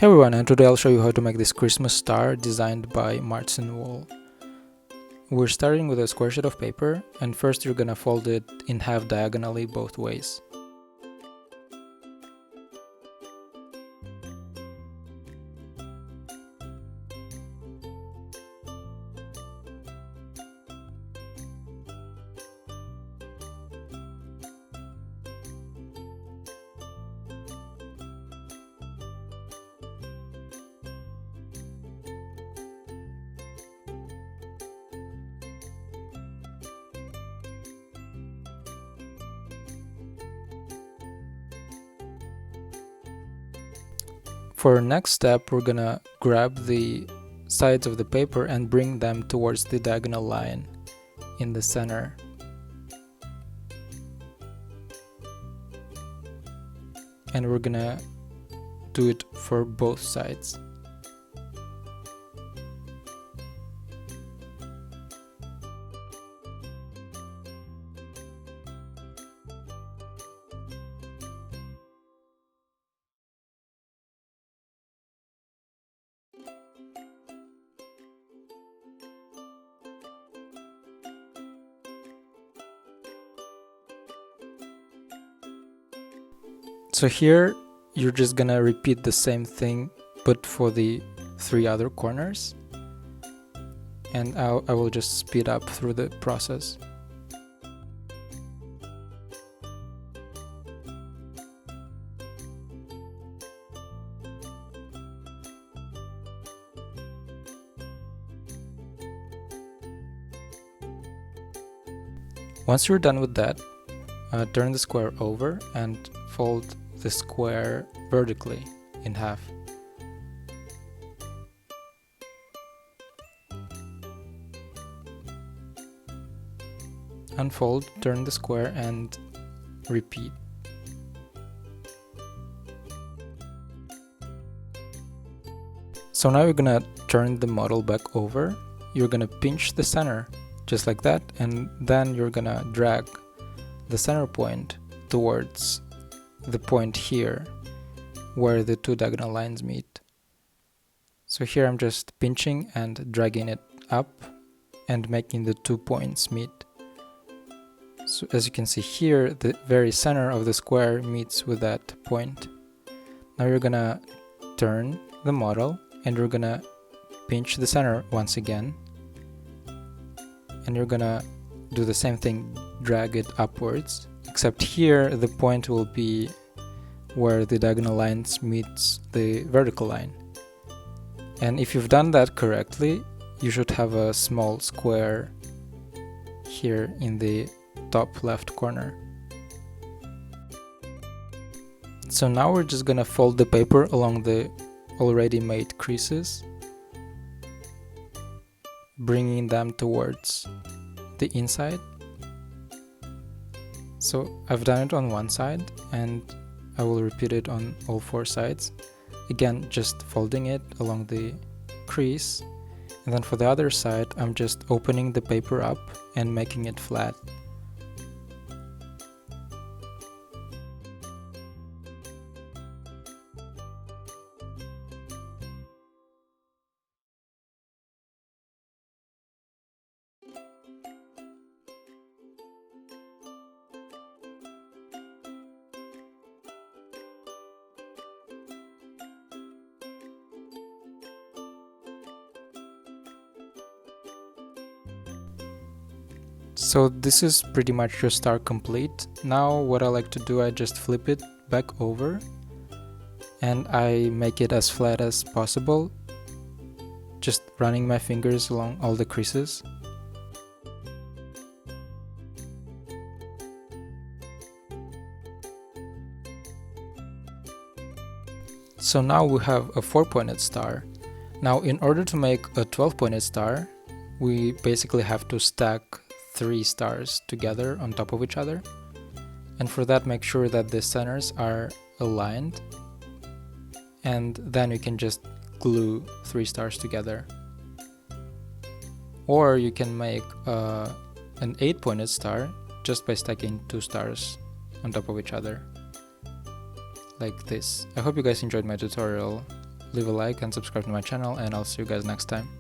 Hey everyone, and today I'll show you how to make this Christmas star designed by Martin Wall. We're starting with a square sheet of paper, and first you're gonna fold it in half diagonally both ways. For our next step, we're gonna grab the sides of the paper and bring them towards the diagonal line in the center. And we're gonna do it for both sides. So here you're just gonna repeat the same thing but for the 3 other corners, and I will just speed up through the process. Once you're done with that, turn the square over and fold the square vertically in half. Unfold, turn the square and repeat. So now you're gonna turn the model back over. You're gonna pinch the center just like that, and then you're gonna drag the center point towards the point here where the 2 diagonal lines meet. So here I'm just pinching and dragging it up and making the 2 points meet. So as you can see here, the very center of the square meets with that point. Now you're gonna turn the model and you're gonna pinch the center once again, and you're gonna do the same thing, drag it upwards, except here the point will be where the diagonal lines meets the vertical line. And if you've done that correctly, you should have a small square here in the top left corner. So now we're just gonna fold the paper along the already made creases, bringing them towards the inside. So I've done it on one side and I will repeat it on all 4 sides. Again, just folding it along the crease, and then for the other side I'm just opening the paper up and making it flat. So this is pretty much your star complete. Now what I like to do, I just flip it back over and I make it as flat as possible, just running my fingers along all the creases. So now we have a 4-pointed star. Now in order to make a 12-pointed star, we basically have to stack 3 stars together on top of each other, and for that make sure that the centers are aligned, and then you can just glue 3 stars together. Or you can make an 8-pointed star just by stacking 2 stars on top of each other like this. I hope you guys enjoyed my tutorial. leave a like and subscribe to my channel, and I'll see you guys next time.